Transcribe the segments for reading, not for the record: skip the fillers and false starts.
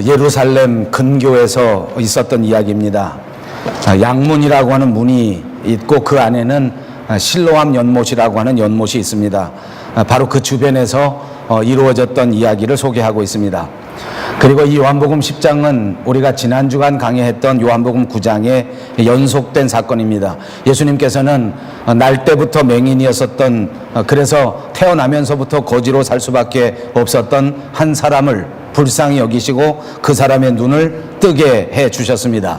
예루살렘 근교에서 있었던 이야기입니다. 양문이라고 하는 문이 있고 그 안에는 실로암 연못이라고 하는 연못이 있습니다. 바로 그 주변에서 이루어졌던 이야기를 소개하고 있습니다. 그리고 이 요한복음 10장은 우리가 지난 주간 강의했던 요한복음 9장에 연속된 사건입니다. 예수님께서는 날 때부터 맹인이었었던, 그래서 태어나면서부터 거지로 살 수밖에 없었던 한 사람을 불쌍히 여기시고 그 사람의 눈을 뜨게 해 주셨습니다.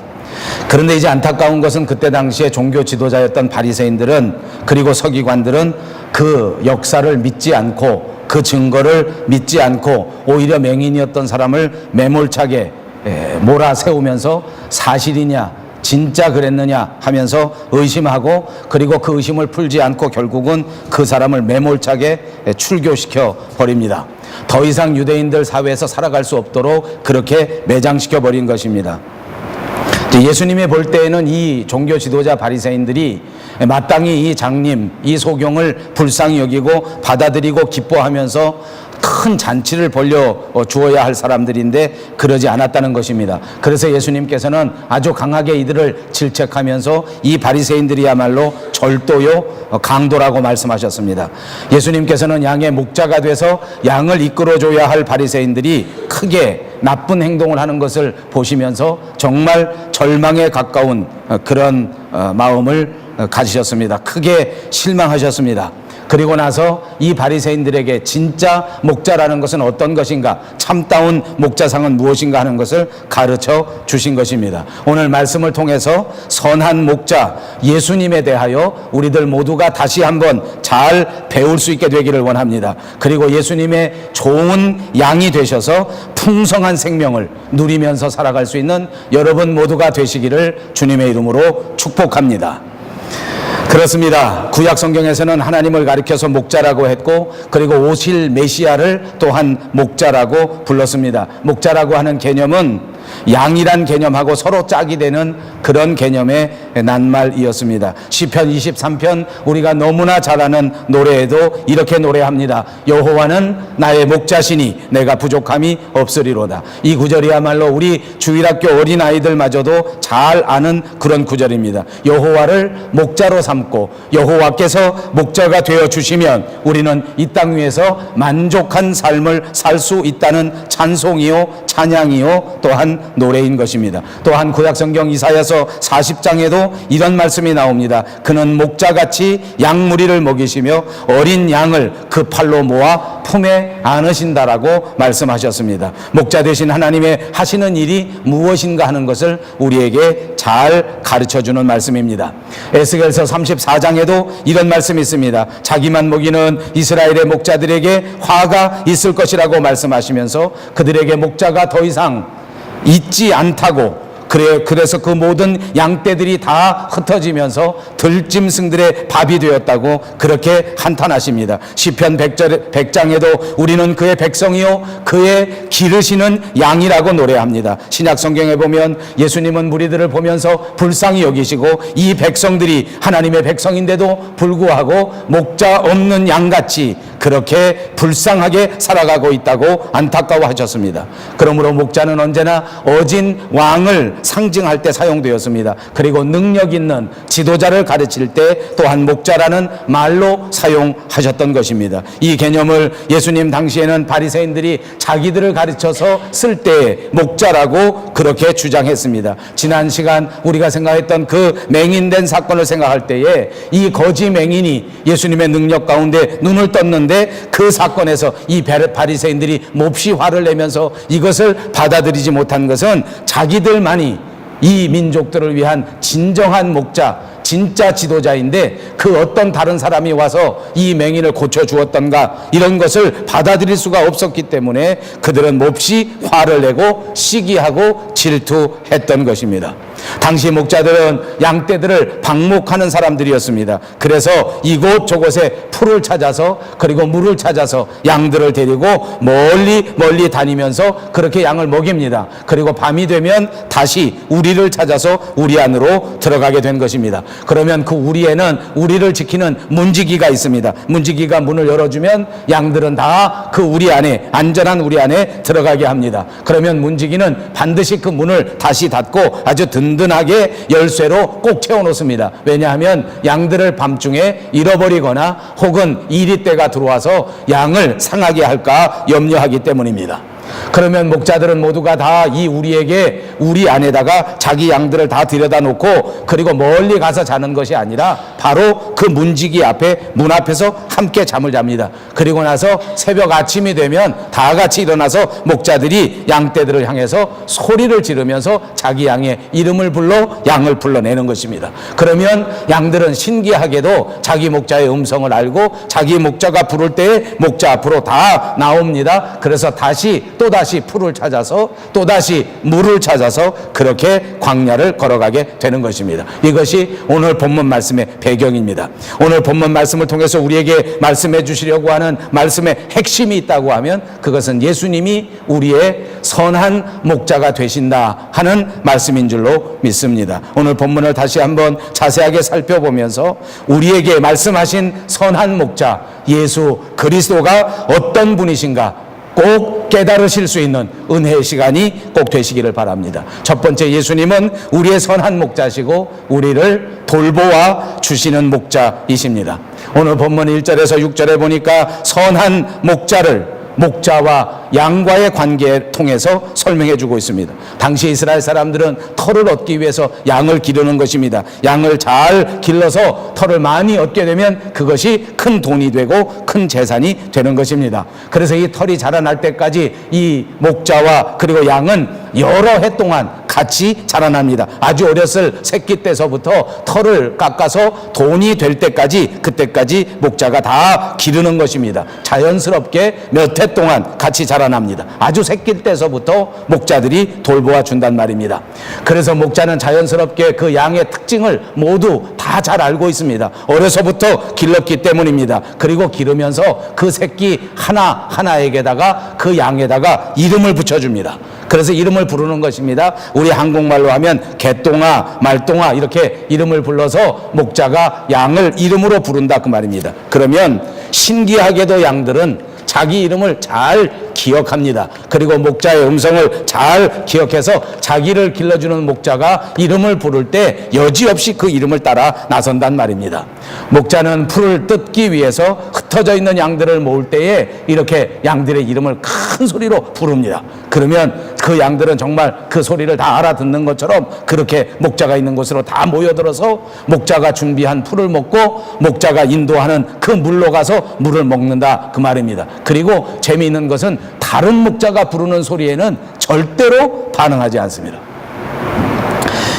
그런데 이제 안타까운 것은 그때 당시에 종교 지도자였던 바리새인들은, 그리고 서기관들은 그 역사를 믿지 않고 그 증거를 믿지 않고 오히려 맹인이었던 사람을 매몰차게 몰아세우면서 사실이냐 진짜 그랬느냐 하면서 의심하고, 그리고 그 의심을 풀지 않고 결국은 그 사람을 매몰차게 출교시켜 버립니다. 더 이상 유대인들 사회에서 살아갈 수 없도록 그렇게 매장시켜 버린 것입니다. 예수님이 볼 때에는 이 종교 지도자 바리새인들이 마땅히 이 장님, 이 소경을 불쌍히 여기고 받아들이고 기뻐하면서 큰 잔치를 벌려 주어야 할 사람들인데 그러지 않았다는 것입니다. 그래서 예수님께서는 아주 강하게 이들을 질책하면서 이 바리새인들이야말로 절도요 강도라고 말씀하셨습니다. 예수님께서는 양의 목자가 돼서 양을 이끌어줘야 할 바리새인들이 크게 나쁜 행동을 하는 것을 보시면서 정말 절망에 가까운 그런 마음을 가지셨습니다. 크게 실망하셨습니다. 그리고 나서 이 바리새인들에게 진짜 목자라는 것은 어떤 것인가, 참다운 목자상은 무엇인가 하는 것을 가르쳐 주신 것입니다. 오늘 말씀을 통해서 선한 목자 예수님에 대하여 우리들 모두가 다시 한번 잘 배울 수 있게 되기를 원합니다. 그리고 예수님의 좋은 양이 되셔서 풍성한 생명을 누리면서 살아갈 수 있는 여러분 모두가 되시기를 주님의 이름으로 축복합니다. 그렇습니다. 구약 성경에서는 하나님을 가리켜서 목자라고 했고, 그리고 오실 메시아를 또한 목자라고 불렀습니다. 목자라고 하는 개념은 양이란 개념하고 서로 짝이 되는 그런 개념의 낱말이었습니다. 시편 23편 우리가 너무나 잘 아는 노래에도 이렇게 노래합니다. 여호와는 나의 목자시니 내가 부족함이 없으리로다. 이 구절이야말로 우리 주일학교 어린아이들마저도 잘 아는 그런 구절입니다. 여호와를 목자로 삼고 여호와께서 목자가 되어 주시면 우리는 이 땅 위에서 만족한 삶을 살 수 있다는 찬송이요 찬양이요 또한 노래인 것입니다. 또한 구약성경 이사야서 40장에도 이런 말씀이 나옵니다. 그는 목자같이 양무리를 먹이시며 어린 양을 그 팔로 모아 품에 안으신다라고 말씀하셨습니다. 목자 되신 하나님의 하시는 일이 무엇인가 하는 것을 우리에게 잘 가르쳐주는 말씀입니다. 에스겔서 34장에도 이런 말씀이 있습니다. 자기만 먹이는 이스라엘의 목자들에게 화가 있을 것이라고 말씀하시면서 그들에게 목자가 더 이상 있지 않다고, 그래서 그 모든 양떼들이 다 흩어지면서 들짐승들의 밥이 되었다고 그렇게 한탄하십니다. 시편 100장에도 우리는 그의 백성이요 그의 기르시는 양이라고 노래합니다. 신약 성경에 보면 예수님은 무리들을 보면서 불쌍히 여기시고 이 백성들이 하나님의 백성인데도 불구하고 목자 없는 양같이 그렇게 불쌍하게 살아가고 있다고 안타까워하셨습니다. 그러므로 목자는 언제나 어진 왕을 상징할 때 사용되었습니다. 그리고 능력 있는 지도자를 가르칠 때 또한 목자라는 말로 사용하셨던 것입니다. 이 개념을 예수님 당시에는 바리새인들이 자기들을 가르쳐서 쓸 때 목자라고 그렇게 주장했습니다. 지난 시간 우리가 생각했던 그 맹인된 사건을 생각할 때에 이 거지 맹인이 예수님의 능력 가운데 눈을 떴는데 그 사건에서 이 바리새인들이 몹시 화를 내면서 이것을 받아들이지 못한 것은 자기들만이 이 민족들을 위한 진정한 목자, 진짜 지도자인데 그 어떤 다른 사람이 와서 이 맹인을 고쳐주었던가 이런 것을 받아들일 수가 없었기 때문에 그들은 몹시 화를 내고 시기하고 질투했던 것입니다. 당시 목자들은 양떼들을 방목하는 사람들이었습니다. 그래서 이곳저곳에 풀을 찾아서 그리고 물을 찾아서 양들을 데리고 멀리 다니면서 그렇게 양을 먹입니다. 그리고 밤이 되면 다시 우리를 찾아서 우리 안으로 들어가게 된 것입니다. 그러면 그 우리에는 우리를 지키는 문지기가 있습니다. 문지기가 문을 열어주면 양들은 다 그 우리 안에, 안전한 우리 안에 들어가게 합니다. 그러면 문지기는 반드시 그 문을 다시 닫고 아주 든든하게 열쇠로 꼭 채워 놓습니다. 왜냐하면 양들을 밤중에 잃어버리거나 혹은 이리떼가 들어와서 양을 상하게 할까 염려하기 때문입니다. 그러면 목자들은 모두가 다 이 우리 안에다가 자기 양들을 다 들여다 놓고 그리고 멀리 가서 자는 것이 아니라 바로 그 문지기 앞에, 문 앞에서 함께 잠을 잡니다. 그리고 나서 새벽 아침이 되면 다 같이 일어나서 목자들이 양떼들을 향해서 소리를 지르면서 자기 양의 이름을 불러 양을 불러내는 것입니다. 그러면 양들은 신기하게도 자기 목자의 음성을 알고 자기 목자가 부를 때에 목자 앞으로 다 나옵니다. 그래서 또다시 풀을 찾아서 또다시 물을 찾아서 그렇게 광야를 걸어가게 되는 것입니다. 이것이 오늘 본문 말씀의 배경입니다. 오늘 본문 말씀을 통해서 우리에게 말씀해 주시려고 하는 말씀의 핵심이 있다고 하면 그것은 예수님이 우리의 선한 목자가 되신다 하는 말씀인 줄로 믿습니다. 오늘 본문을 다시 한번 자세하게 살펴보면서 우리에게 말씀하신 선한 목자 예수 그리스도가 어떤 분이신가 꼭 깨달으실 수 있는 은혜의 시간이 꼭 되시기를 바랍니다. 첫 번째, 예수님은 우리의 선한 목자시고 우리를 돌보아 주시는 목자이십니다. 오늘 본문 1절에서 6절에 보니까 선한 목자와 양과의 관계를 통해서 설명해 주고 있습니다. 당시 이스라엘 사람들은 털을 얻기 위해서 양을 기르는 것입니다. 양을 잘 길러서 털을 많이 얻게 되면 그것이 큰 돈이 되고 큰 재산이 되는 것입니다. 그래서 이 털이 자라날 때까지 이 목자와 그리고 양은 여러 해 동안 같이 자라납니다. 아주 어렸을 새끼 때서부터 털을 깎아서 돈이 될 때까지, 그때까지 목자가 다 기르는 것입니다. 자연스럽게 몇 해 동안 같이 자라납니다. 아주 새끼 때서부터 목자들이 돌보아 준단 말입니다. 그래서 목자는 자연스럽게 그 양의 특징을 모두 다 잘 알고 있습니다. 어려서부터 길렀기 때문입니다. 그리고 기르면서 그 새끼 하나하나에게다가 그 양에다가 이름을 붙여줍니다. 그래서 이름을 부르는 것입니다. 우리 한국말로 하면 개똥아, 말똥아 이렇게 이름을 불러서 목자가 양을 이름으로 부른다 그 말입니다. 그러면 신기하게도 양들은 자기 이름을 잘 기억합니다. 그리고 목자의 음성을 잘 기억해서 자기를 길러주는 목자가 이름을 부를 때 여지없이 그 이름을 따라 나선단 말입니다. 목자는 풀을 뜯기 위해서 흩어져 있는 양들을 모을 때에 이렇게 양들의 이름을 큰 소리로 부릅니다. 그러면 그 양들은 정말 그 소리를 다 알아듣는 것처럼 그렇게 목자가 있는 곳으로 다 모여들어서 목자가 준비한 풀을 먹고 목자가 인도하는 그 물로 가서 물을 먹는다 그 말입니다. 그리고 재미있는 것은 다른 목자가 부르는 소리에는 절대로 반응하지 않습니다.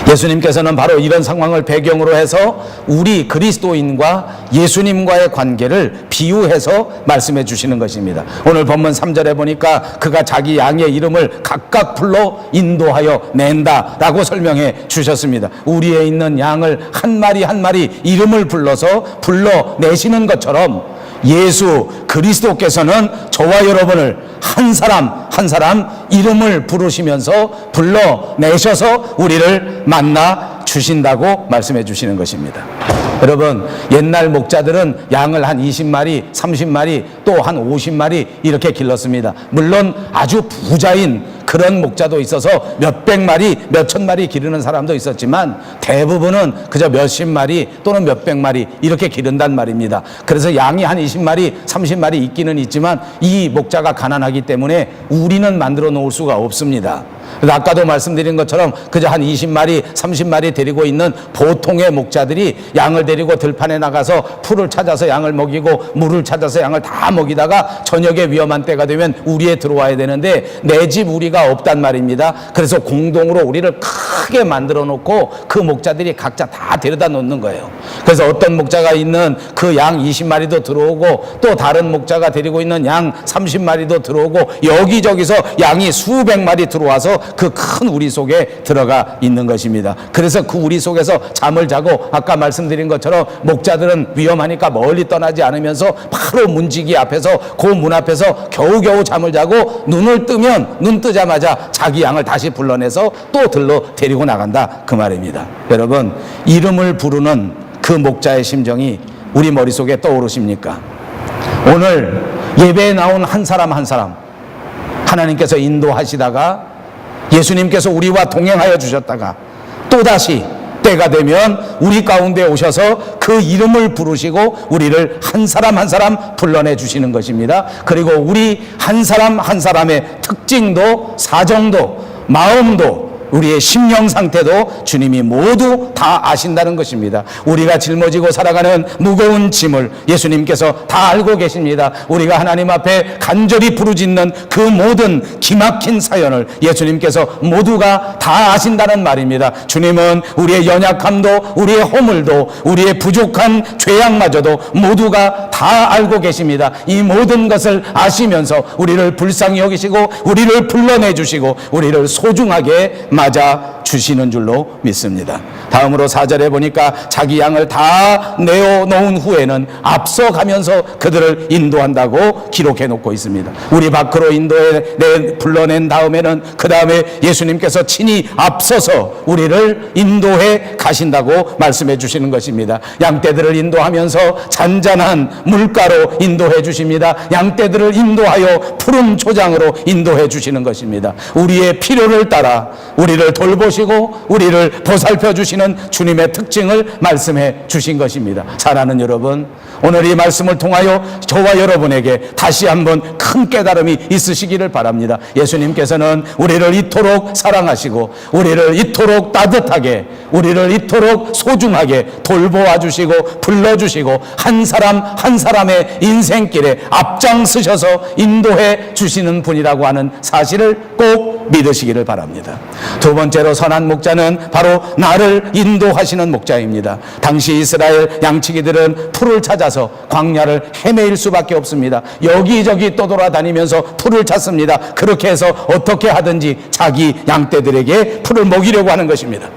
예수님께서는 바로 이런 상황을 배경으로 해서 우리 그리스도인과 예수님과의 관계를 비유해서 말씀해 주시는 것입니다. 오늘 본문 3절에 보니까 그가 자기 양의 이름을 각각 불러 인도하여 낸다라고 설명해 주셨습니다. 우리에 있는 양을 한 마리 한 마리 이름을 불러서 불러내시는 것처럼 예수 그리스도께서는 저와 여러분을 한 사람 한 사람 이름을 부르시면서 불러내셔서 우리를 만나 주신다고 말씀해 주시는 것입니다. 여러분, 옛날 목자들은 양을 한 20마리, 30마리, 또 한 50마리 이렇게 길렀습니다. 물론 아주 부자인 그런 목자도 있어서 몇백 마리, 몇천 마리 기르는 사람도 있었지만 대부분은 그저 몇십 마리 또는 몇백 마리 이렇게 기른단 말입니다. 그래서 양이 한 20마리, 30마리 있기는 있지만 이 목자가 가난하기 때문에 우리는 만들어 놓을 수가 없습니다. 아까도 말씀드린 것처럼 그저 한 20마리, 30마리 데리고 있는 보통의 목자들이 양을 데리고 들판에 나가서 풀을 찾아서 양을 먹이고 물을 찾아서 양을 다 먹이다가 저녁에 위험한 때가 되면 우리에 들어와야 되는데 내 집 우리가 없단 말입니다. 그래서 공동으로 우리를 크게 만들어 놓고 그 목자들이 각자 다 데려다 놓는 거예요. 그래서 어떤 목자가 있는 그 양 20마리도 들어오고 또 다른 목자가 데리고 있는 양 30마리도 들어오고 여기저기서 양이 수백 마리 들어와서 따라서 그 큰 우리 속에 들어가 있는 것입니다. 그래서 그 우리 속에서 잠을 자고 아까 말씀드린 것처럼 목자들은 위험하니까 멀리 떠나지 않으면서 바로 문지기 앞에서 그 문 앞에서 겨우겨우 잠을 자고 눈을 뜨면 눈 뜨자마자 자기 양을 다시 불러내서 또 들러 데리고 나간다 그 말입니다. 여러분, 이름을 부르는 그 목자의 심정이 우리 머릿속에 떠오르십니까? 오늘 예배에 나온 한 사람 한 사람 하나님께서 인도하시다가 예수님께서 우리와 동행하여 주셨다가 또다시 때가 되면 우리 가운데 오셔서 그 이름을 부르시고 우리를 한 사람 한 사람 불러내 주시는 것입니다. 그리고 우리 한 사람 한 사람의 특징도 사정도 마음도 우리의 심령 상태도 주님이 모두 다 아신다는 것입니다. 우리가 짊어지고 살아가는 무거운 짐을 예수님께서 다 알고 계십니다. 우리가 하나님 앞에 간절히 부르짖는 그 모든 기막힌 사연을 예수님께서 모두가 다 아신다는 말입니다. 주님은 우리의 연약함도 우리의 허물도 우리의 부족한 죄악마저도 모두가 다 알고 계십니다. 이 모든 것을 아시면서 우리를 불쌍히 여기시고 우리를 불러내 주시고 우리를 소중하게 맞아 주시는 줄로 믿습니다. 다음으로 4절에 보니까 자기 양을 다 내어놓은 후에는 앞서가면서 그들을 인도한다고 기록해 놓고 있습니다. 우리 밖으로 불러낸 다음에는 그 다음에 예수님께서 친히 앞서서 우리를 인도해 가신다고 말씀해 주시는 것입니다. 양떼들을 인도하면서 잔잔한 물가로 인도해 주십니다. 양떼들을 인도하여 푸른 초장으로 인도해 주시는 것입니다. 우리의 필요를 따라 우리를 돌보시고 우리를 보살펴 주시는 주님의 특징을 말씀해 주신 것입니다. 사랑하는 여러분, 오늘 이 말씀을 통하여 저와 여러분에게 다시 한번 큰 깨달음이 있으시기를 바랍니다. 예수님께서는 우리를 이토록 사랑하시고 우리를 이토록 따뜻하게 우리를 이토록 소중하게 돌보아 주시고 불러주시고 한 사람 한 사람의 인생길에 앞장서셔서 인도해 주시는 분이라고 하는 사실을 꼭 믿으시기를 바랍니다. 두 번째로 선한 목자는 바로 나를 인도하시는 목자입니다. 당시 이스라엘 양치기들은 풀을 찾아서 광야를 헤매일 수밖에 없습니다. 여기저기 떠돌아다니면서 풀을 찾습니다. 그렇게 해서 어떻게 하든지 자기 양떼들에게 풀을 먹이려고 하는 것입니다.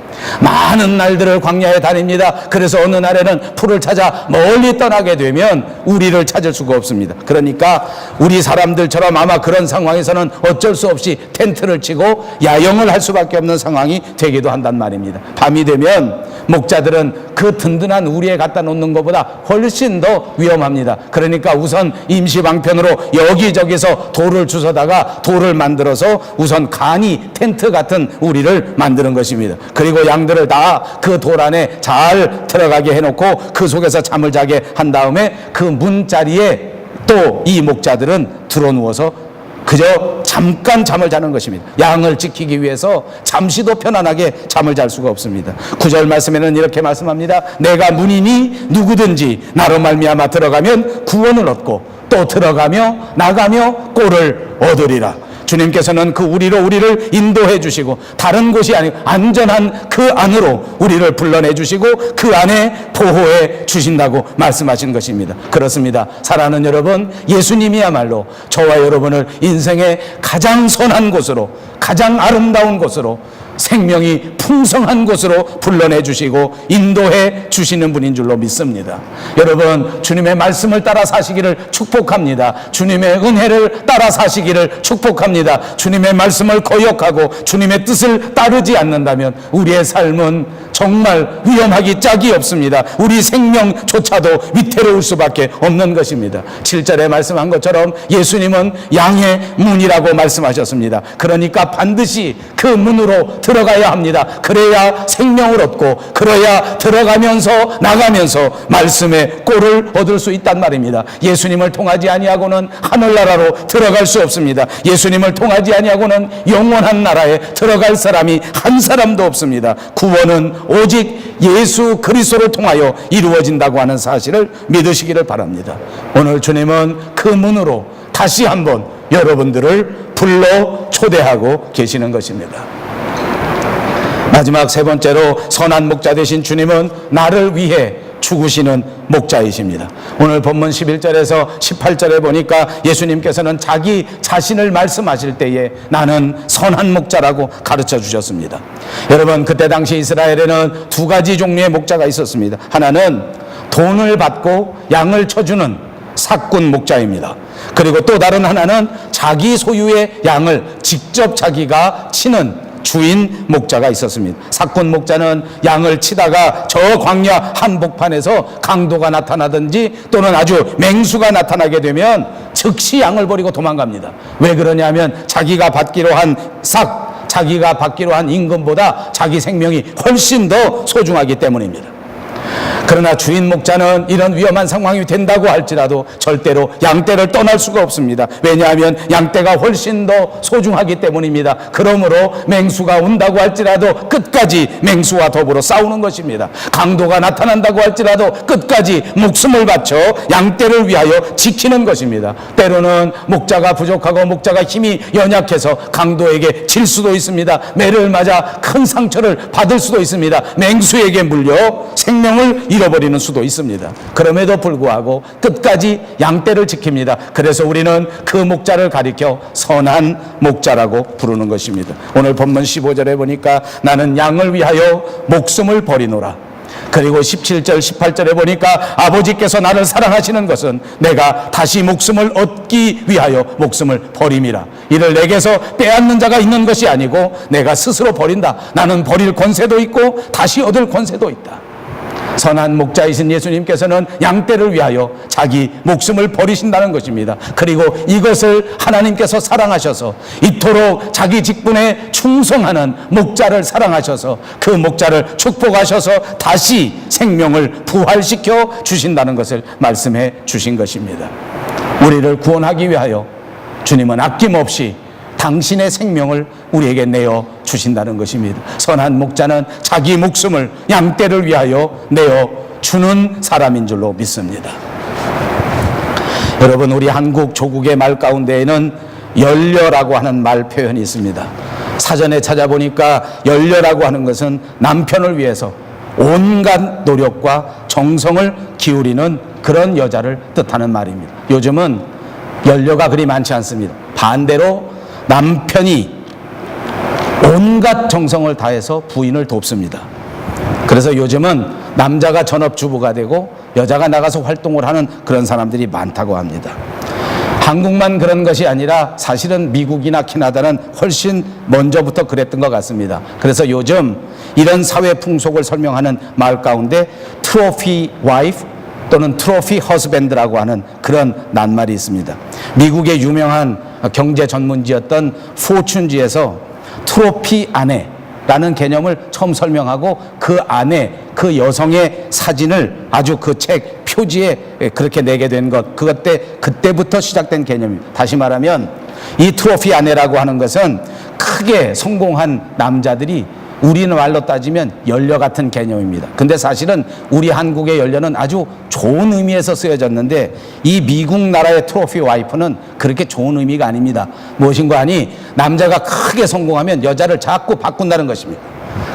많은 날들을 광야에 다닙니다. 그래서 어느 날에는 풀을 찾아 멀리 떠나게 되면 우리를 찾을 수가 없습니다. 그러니까 우리 사람들처럼 아마 그런 상황에서는 어쩔 수 없이 텐트를 치고 야영을 할 수밖에 없는 상황이 되기도 한단 말입니다. 밤이 되면 목자들은 그 든든한 우리에 갖다 놓는 것보다 훨씬 더 위험합니다. 그러니까 우선 임시방편으로 여기저기서 돌을 주워다가 돌을 만들어서 우선 간이 텐트 같은 우리를 만드는 것입니다. 그리고 양들을 다 그 돌 안에 잘 들어가게 해놓고 그 속에서 잠을 자게 한 다음에 그 문자리에 또 이 목자들은 들어누워서 그저 잠깐 잠을 자는 것입니다. 양을 지키기 위해서 잠시도 편안하게 잠을 잘 수가 없습니다. 9절 말씀에는 이렇게 말씀합니다. 내가 문이니 누구든지 나로 말미암아 들어가면 구원을 얻고 또 들어가며 나가며 꼴을 얻으리라. 주님께서는 그 우리를 인도해 주시고 다른 곳이 아니고 안전한 그 안으로 우리를 불러내 주시고 그 안에 보호해 주신다고 말씀하신 것입니다. 그렇습니다. 사랑하는 여러분, 예수님이야말로 저와 여러분을 인생의 가장 선한 곳으로 가장 아름다운 곳으로 생명이 풍성한 곳으로 불러내 주시고 인도해 주시는 분인 줄로 믿습니다. 여러분, 주님의 말씀을 따라 사시기를 축복합니다. 주님의 은혜를 따라 사시기를 축복합니다. 주님의 말씀을 거역하고 주님의 뜻을 따르지 않는다면 우리의 삶은 정말 위험하기 짝이 없습니다. 우리 생명조차도 위태로울 수밖에 없는 것입니다. 7절에 말씀한 것처럼 예수님은 양의 문이라고 말씀하셨습니다. 그러니까 반드시 그 문으로 들어가야 합니다. 그래야 생명을 얻고 그래야 들어가면서 나가면서 말씀의 꼴을 얻을 수 있단 말입니다. 예수님을 통하지 아니하고는 하늘나라로 들어갈 수 없습니다. 예수님을 통하지 아니하고는 영원한 나라에 들어갈 사람이 한 사람도 없습니다. 구원은 오직 예수 그리스도를 통하여 이루어진다고 하는 사실을 믿으시기를 바랍니다. 오늘 주님은 그 문으로 다시 한번 여러분들을 불러 초대하고 계시는 것입니다. 마지막 세 번째로 선한 목자 되신 주님은 나를 위해 죽으시는 목자이십니다. 오늘 본문 11절에서 18절에 보니까 예수님께서는 자기 자신을 말씀하실 때에 나는 선한 목자라고 가르쳐 주셨습니다. 여러분, 그때 당시 이스라엘에는 두 가지 종류의 목자가 있었습니다. 하나는 돈을 받고 양을 쳐주는 삭군 목자입니다. 그리고 또 다른 하나는 자기 소유의 양을 직접 자기가 치는 주인 목자가 있었습니다. 삭군 목자는 양을 치다가 저 광야 한복판에서 강도가 나타나든지 또는 아주 맹수가 나타나게 되면 즉시 양을 버리고 도망갑니다. 왜 그러냐면 자기가 받기로 한 자기가 받기로 한 임금보다 자기 생명이 훨씬 더 소중하기 때문입니다. 그러나 주인 목자는 이런 위험한 상황이 된다고 할지라도 절대로 양떼를 떠날 수가 없습니다. 왜냐하면 양떼가 훨씬 더 소중하기 때문입니다. 그러므로 맹수가 온다고 할지라도 끝까지 맹수와 더불어 싸우는 것입니다. 강도가 나타난다고 할지라도 끝까지 목숨을 바쳐 양떼를 위하여 지키는 것입니다. 때로는 목자가 부족하고 목자가 힘이 연약해서 강도에게 질 수도 있습니다. 매를 맞아 큰 상처를 받을 수도 있습니다. 맹수에게 물려 생명을 잃어버리는 수도 있습니다. 그럼에도 불구하고 끝까지 양떼를 지킵니다. 그래서 우리는 그 목자를 가리켜 선한 목자라고 부르는 것입니다. 오늘 본문 15절에 보니까 나는 양을 위하여 목숨을 버리노라. 그리고 17절 18절에 보니까 아버지께서 나를 사랑하시는 것은 내가 다시 목숨을 얻기 위하여 목숨을 버림이라. 이를 내게서 빼앗는 자가 있는 것이 아니고 내가 스스로 버린다. 나는 버릴 권세도 있고 다시 얻을 권세도 있다. 선한 목자이신 예수님께서는 양떼를 위하여 자기 목숨을 버리신다는 것입니다. 그리고 이것을 하나님께서 사랑하셔서 이토록 자기 직분에 충성하는 목자를 사랑하셔서 그 목자를 축복하셔서 다시 생명을 부활시켜 주신다는 것을 말씀해 주신 것입니다. 우리를 구원하기 위하여 주님은 아낌없이 당신의 생명을 우리에게 내어 주신다는 것입니다. 선한 목자는 자기 목숨을 양떼를 위하여 내어 주는 사람인 줄로 믿습니다. 여러분, 우리 한국 조국의 말 가운데에는 열려라고 하는 말 표현이 있습니다. 사전에 찾아보니까 열려라고 하는 것은 남편을 위해서 온갖 노력과 정성을 기울이는 그런 여자를 뜻하는 말입니다. 요즘은 열려가 그리 많지 않습니다. 반대로 남편이 온갖 정성을 다해서 부인을 돕습니다. 그래서 요즘은 남자가 전업주부가 되고 여자가 나가서 활동을 하는 그런 사람들이 많다고 합니다. 한국만 그런 것이 아니라 사실은 미국이나 캐나다는 훨씬 먼저부터 그랬던 것 같습니다. 그래서 요즘 이런 사회 풍속을 설명하는 말 가운데 트로피 와이프 또는 트로피 허스밴드라고 하는 그런 낱말이 있습니다. 미국의 유명한 경제 전문지였던 포춘지에서 트로피 아내라는 개념을 처음 설명하고 그 안에 그 여성의 사진을 아주 그 책 표지에 그렇게 내게 된 것, 그때부터 시작된 개념입니다. 다시 말하면 이 트로피 아내라고 하는 것은 크게 성공한 남자들이 우리는 말로 따지면 연려 같은 개념입니다. 근데 사실은 우리 한국의 연려는 아주 좋은 의미에서 쓰여졌는데 이 미국 나라의 트로피 와이프는 그렇게 좋은 의미가 아닙니다. 무엇인가 하니 남자가 크게 성공하면 여자를 자꾸 바꾼다는 것입니다.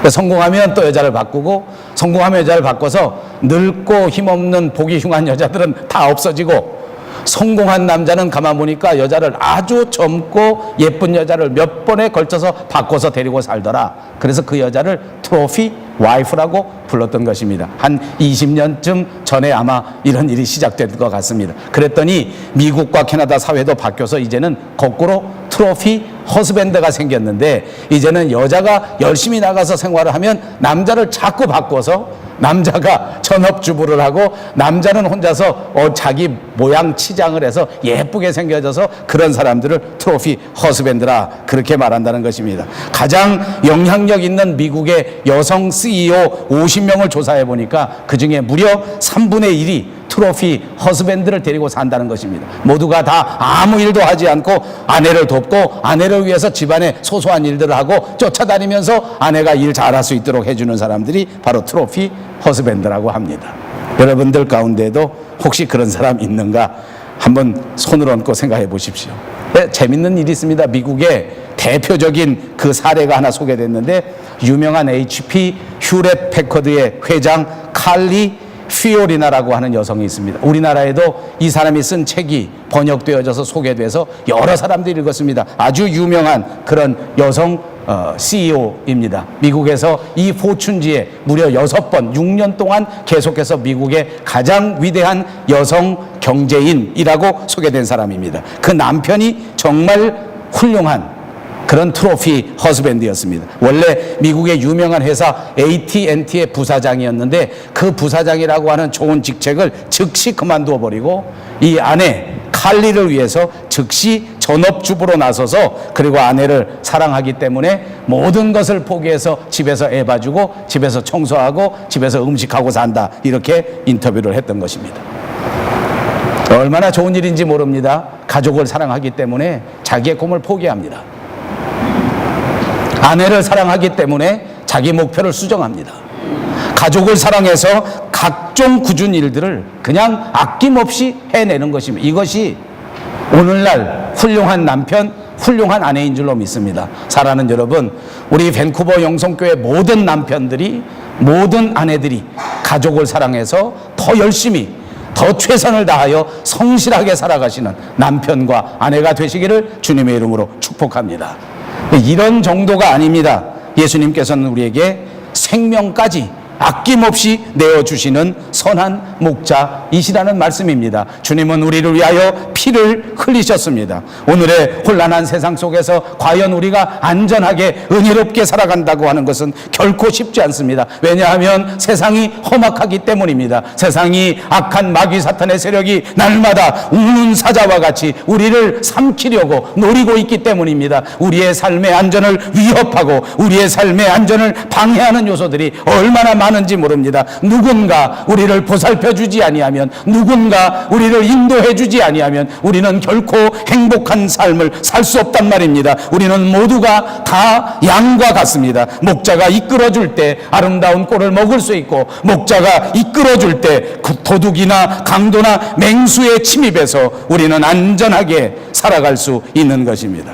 성공하면 또 여자를 바꾸고 성공하면 여자를 바꿔서 늙고 힘없는 보기 흉한 여자들은 다 없어지고 성공한 남자는 가만 보니까 여자를 아주 젊고 예쁜 여자를 몇 번에 걸쳐서 바꿔서 데리고 살더라. 그래서 그 여자를 트로피 와이프라고 불렀던 것입니다. 한 20년쯤 전에 아마 이런 일이 시작된 것 같습니다. 그랬더니 미국과 캐나다 사회도 바뀌어서 이제는 거꾸로 트로피 허스밴드가 생겼는데 이제는 여자가 열심히 나가서 생활을 하면 남자를 자꾸 바꿔서 남자가 전업주부를 하고 남자는 혼자서 자기 모양 치장을 해서 예쁘게 생겨져서 그런 사람들을 트로피 허스밴드라 그렇게 말한다는 것입니다. 가장 영향력 있는 미국의 여성 CEO 50명을 조사해 보니까 그중에 무려 3분의 1이 트로피 허스밴드를 데리고 산다는 것입니다. 모두가 다 아무 일도 하지 않고 아내를 돕고 아내를 위해서 집안의 소소한 일들을 하고 쫓아다니면서 아내가 일 잘할 수 있도록 해주는 사람들이 바로 트로피 허스밴드라고 합니다. 여러분들 가운데도 혹시 그런 사람 있는가 한번 손을 얹고 생각해 보십시오. 네, 재밌는 일이 있습니다. 미국의 대표적인 그 사례가 하나 소개됐는데 유명한 HP 휴렛 패커드의 회장 칼리 피오리나라고 하는 여성이 있습니다. 우리나라에도 이 사람이 쓴 책이 번역되어져서 소개돼서 여러 사람들이 읽었습니다. 아주 유명한 그런 여성 CEO입니다. 미국에서 이 포춘지에 무려 6번 6년 동안 계속해서 미국의 가장 위대한 여성 경제인이라고 소개된 사람입니다. 그 남편이 정말 훌륭한 그런 트로피 허스밴드였습니다. 원래 미국의 유명한 회사 AT&T의 부사장이었는데 그 부사장이라고 하는 좋은 직책을 즉시 그만두어 버리고 이 아내 칼리를 위해서 즉시 전업주부로 나서서, 그리고 아내를 사랑하기 때문에 모든 것을 포기해서 집에서 애 봐주고 집에서 청소하고 집에서 음식하고 산다, 이렇게 인터뷰를 했던 것입니다. 얼마나 좋은 일인지 모릅니다. 가족을 사랑하기 때문에 자기의 꿈을 포기합니다. 아내를 사랑하기 때문에 자기 목표를 수정합니다. 가족을 사랑해서 각종 굳은 일들을 그냥 아낌없이 해내는 것입니다. 이것이 오늘날 훌륭한 남편, 훌륭한 아내인 줄로 믿습니다. 사랑하는 여러분, 우리 밴쿠버 영성교회 모든 남편들이, 모든 아내들이 가족을 사랑해서 더 열심히, 더 최선을 다하여 성실하게 살아가시는 남편과 아내가 되시기를 주님의 이름으로 축복합니다. 이런 정도가 아닙니다. 예수님께서는 우리에게 생명까지 아낌없이 내어주시는 선한 목자이시라는 말씀입니다. 주님은 우리를 위하여 피를 흘리셨습니다. 오늘의 혼란한 세상 속에서 과연 우리가 안전하게 은혜롭게 살아간다고 하는 것은 결코 쉽지 않습니다. 왜냐하면 세상이 험악하기 때문입니다. 세상이 악한 마귀 사탄의 세력이 날마다 우는 사자와 같이 우리를 삼키려고 노리고 있기 때문입니다. 우리의 삶의 안전을 위협하고 우리의 삶의 안전을 방해하는 요소들이 얼마나 많은지 모릅니다. 누군가 우리를 보살펴 주지 아니하면, 누군가 우리를 인도해 주지 아니하면 우리는 결코 행복한 삶을 살 수 없단 말입니다. 우리는 모두가 다 양과 같습니다. 목자가 이끌어 줄 때 아름다운 꼴을 먹을 수 있고, 목자가 이끌어 줄 때 도둑이나 강도나 맹수의 침입에서 우리는 안전하게 살아갈 수 있는 것입니다.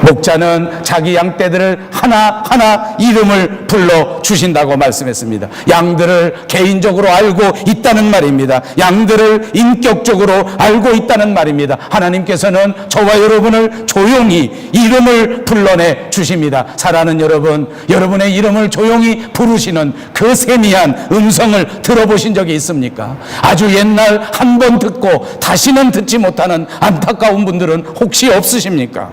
목자는 자기 양떼들을 하나하나 이름을 불러 주신다고 말씀했습니다. 양들을 개인적으로 알고 있다는 말입니다. 양들을 인격적으로 알고 있다는 말입니다. 하나님께서는 저와 여러분을 조용히 이름을 불러내 주십니다. 사랑하는 여러분, 여러분의 이름을 조용히 부르시는 그 세미한 음성을 들어보신 적이 있습니까? 아주 옛날 한 번 듣고 다시는 듣지 못하는 안타까운 분들은 혹시 없으십니까?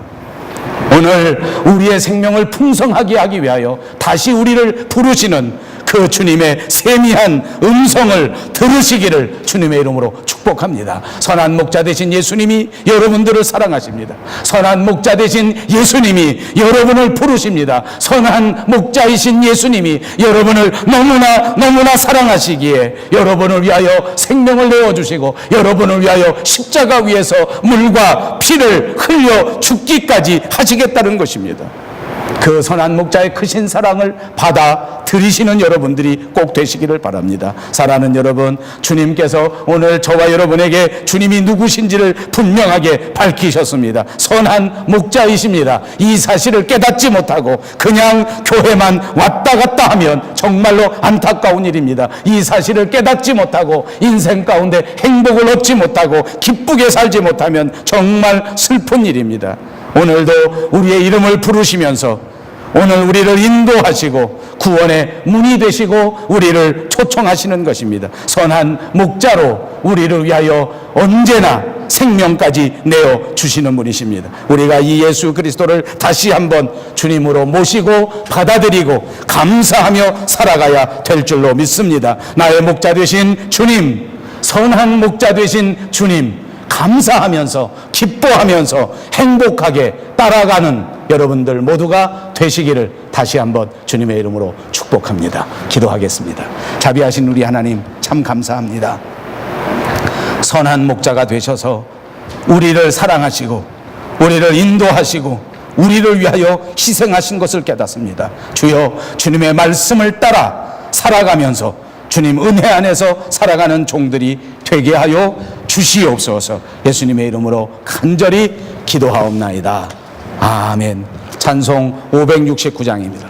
오늘 우리의 생명을 풍성하게 하기 위하여 다시 우리를 부르시는 그 주님의 세미한 음성을 들으시기를 주님의 이름으로 축복합니다. 선한 목자 되신 예수님이 여러분들을 사랑하십니다. 선한 목자 되신 예수님이 여러분을 부르십니다. 선한 목자이신 예수님이 여러분을 너무나 사랑하시기에 여러분을 위하여 생명을 내어주시고 여러분을 위하여 십자가 위에서 물과 피를 흘려 죽기까지 하시겠다는 것입니다. 그 선한 목자의 크신 사랑을 받아 들이시는 여러분들이 꼭 되시기를 바랍니다. 사랑하는 여러분, 주님께서 오늘 저와 여러분에게 주님이 누구신지를 분명하게 밝히셨습니다. 선한 목자이십니다. 이 사실을 깨닫지 못하고 그냥 교회만 왔다 갔다 하면 정말로 안타까운 일입니다. 이 사실을 깨닫지 못하고 인생 가운데 행복을 얻지 못하고 기쁘게 살지 못하면 정말 슬픈 일입니다. 오늘도 우리의 이름을 부르시면서 오늘 우리를 인도하시고 구원의 문이 되시고 우리를 초청하시는 것입니다. 선한 목자로 우리를 위하여 언제나 생명까지 내어주시는 분이십니다. 우리가 이 예수 그리스도를 다시 한번 주님으로 모시고 받아들이고 감사하며 살아가야 될 줄로 믿습니다. 나의 목자 되신 주님, 선한 목자 되신 주님, 감사하면서 기뻐하면서 행복하게 따라가는 여러분들 모두가 되시기를 다시 한번 주님의 이름으로 축복합니다. 기도하겠습니다. 자비하신 우리 하나님, 참 감사합니다. 선한 목자가 되셔서 우리를 사랑하시고 우리를 인도하시고 우리를 위하여 희생하신 것을 깨닫습니다. 주여, 주님의 말씀을 따라 살아가면서 주님 은혜 안에서 살아가는 종들이 되게 하여 주시옵소서. 예수님의 이름으로 간절히 기도하옵나이다. 아멘. 찬송 569장입니다.